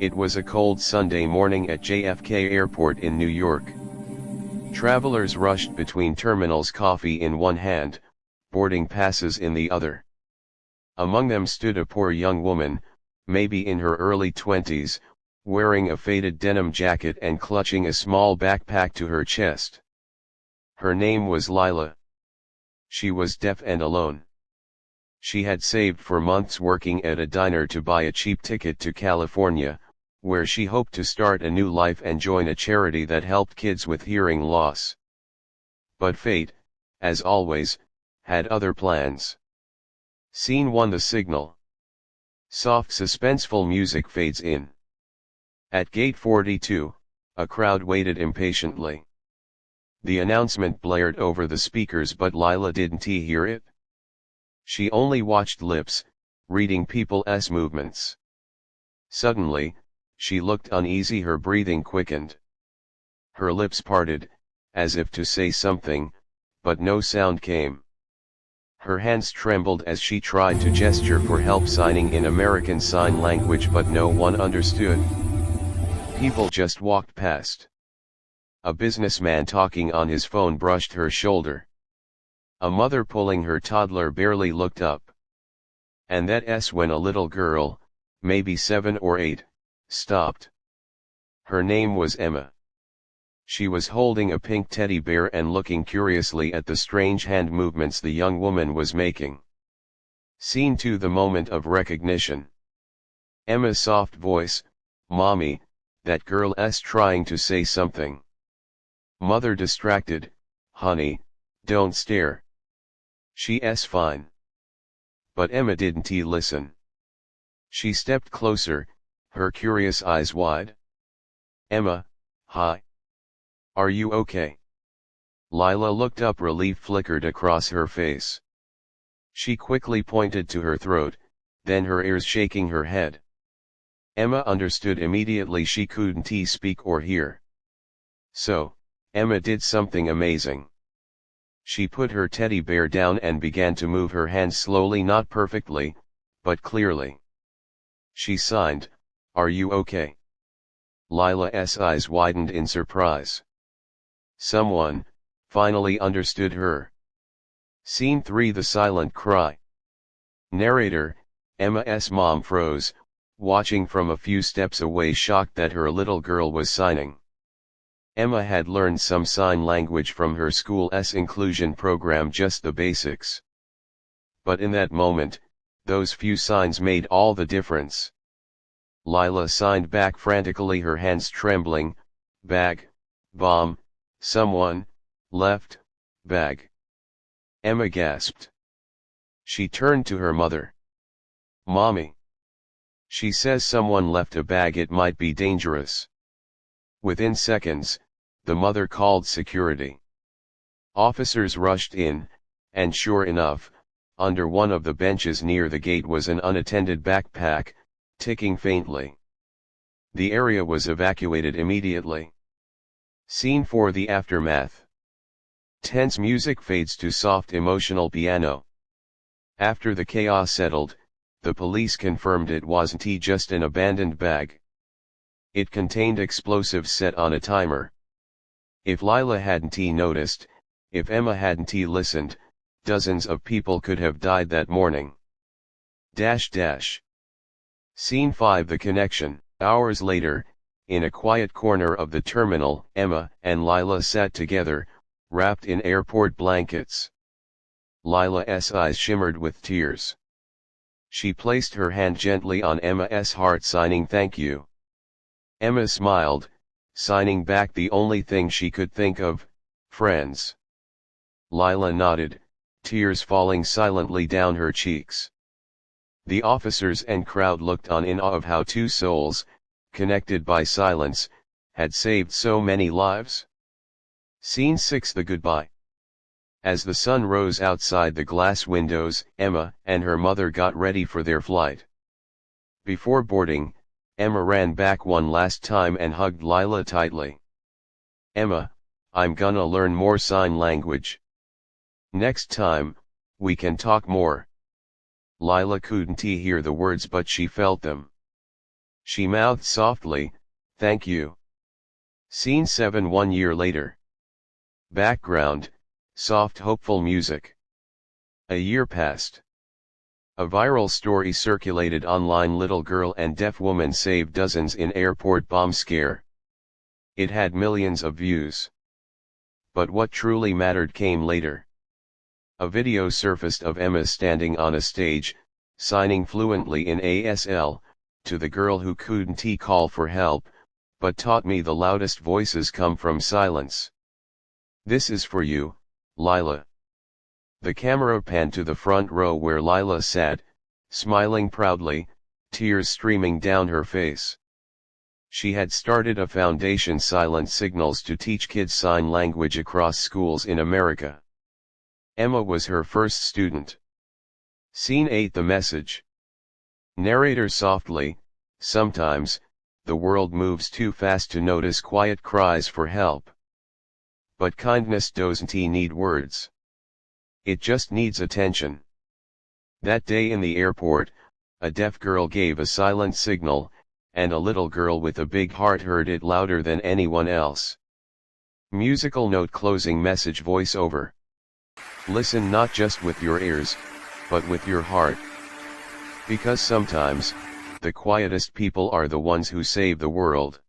It was a cold Sunday morning at JFK Airport in New York. Travelers rushed between terminals, coffee in one hand, boarding passes in the other. Among them stood a poor young woman, maybe in her early 20s, wearing a faded denim jacket and clutching a small backpack to her chest. Her name was Lila. She was deaf and alone. She had saved for months working at a diner to buy a cheap ticket to California, where she hoped to start a new life and join a charity that helped kids with hearing loss. But fate, as always, had other plans. Scene 1. The signal. Soft suspenseful music fades in. At gate 42, a crowd waited impatiently. The announcement blared over the speakers, but Lila didn't hear it. She only watched lips, reading people's movements. Suddenly, she looked uneasy, her breathing quickened. Her lips parted, as if to say something, but no sound came. Her hands trembled as she tried to gesture for help, signing in American Sign Language, but no one understood. People just walked past. A businessman talking on his phone brushed her shoulder. A mother pulling her toddler barely looked up. And that's when a little girl, maybe 7 or 8, stopped. Her name was Emma. She was holding a pink teddy bear and looking curiously at the strange hand movements the young woman was making. Scene 2. The moment of recognition. Emma's soft voice, "Mommy, that girl's trying to say something." Mother distracted, "Honey, don't stare. She's fine." But Emma didn't listen. She stepped closer, her curious eyes wide. "Emma, hi. Are you okay?" Lila looked up, relief flickered across her face. She quickly pointed to her throat, then her ears, shaking her head. Emma understood immediately. She couldn't speak or hear. So, Emma did something amazing. She put her teddy bear down and began to move her hands slowly, not perfectly, but clearly. She signed, "Are you okay?" Lila's eyes widened in surprise. Someone, finally, understood her. Scene 3. The silent cry. Narrator, Emma's mom froze, watching from a few steps away, shocked that her little girl was signing. Emma had learned some sign language from her school's inclusion program, just the basics. But in that moment, those few signs made all the difference. Lila signed back frantically, her hands trembling, "Bag, bomb, someone, left, bag." Emma gasped. She turned to her mother. "Mommy. She says someone left a bag, it might be dangerous." Within seconds, the mother called security. Officers rushed in, and sure enough, under one of the benches near the gate was an unattended backpack, ticking faintly. The area was evacuated immediately. Scene 4. The aftermath. Tense music fades to soft emotional piano. After the chaos settled, the police confirmed it wasn't just an abandoned bag. It contained explosives set on a timer. If Lila hadn't noticed, if Emma hadn't listened, dozens of people could have died that morning. Scene 5. The connection. Hours later, in a quiet corner of the terminal, Emma and Lila sat together, wrapped in airport blankets. Lila's eyes shimmered with tears. She placed her hand gently on Emma's heart, signing, "Thank you." Emma smiled, signing back the only thing she could think of, "Friends." Lila nodded, tears falling silently down her cheeks. The officers and crowd looked on in awe of how two souls, connected by silence, had saved so many lives. Scene 6. The goodbye. As the sun rose outside the glass windows, Emma and her mother got ready for their flight. Before boarding, Emma ran back one last time and hugged Lila tightly. "Emma, I'm gonna learn more sign language. Next time, we can talk more." Lila couldn't hear the words, but she felt them. She mouthed softly, "Thank you." Scene 7. 1 year later. Background, soft hopeful music. A year passed. A viral story circulated online. Little girl and deaf woman save dozens in airport bomb scare. It had millions of views. But what truly mattered came later. A video surfaced of Emma standing on a stage, signing fluently in ASL, to the girl who couldn't call for help, but taught me the loudest voices come from silence. This is for you, Lila. The camera panned to the front row where Lila sat, smiling proudly, tears streaming down her face. She had started a foundation, Silent Signals, to teach kids sign language across schools in America. Emma was her first student. Scene 8. The message. Narrator softly, sometimes, the world moves too fast to notice quiet cries for help. But kindness doesn't need words. It just needs attention. That day in the airport, a deaf girl gave a silent signal, and a little girl with a big heart heard it louder than anyone else. Musical note. Closing message. Voiceover. Listen not just with your ears, but with your heart. Because sometimes, the quietest people are the ones who save the world.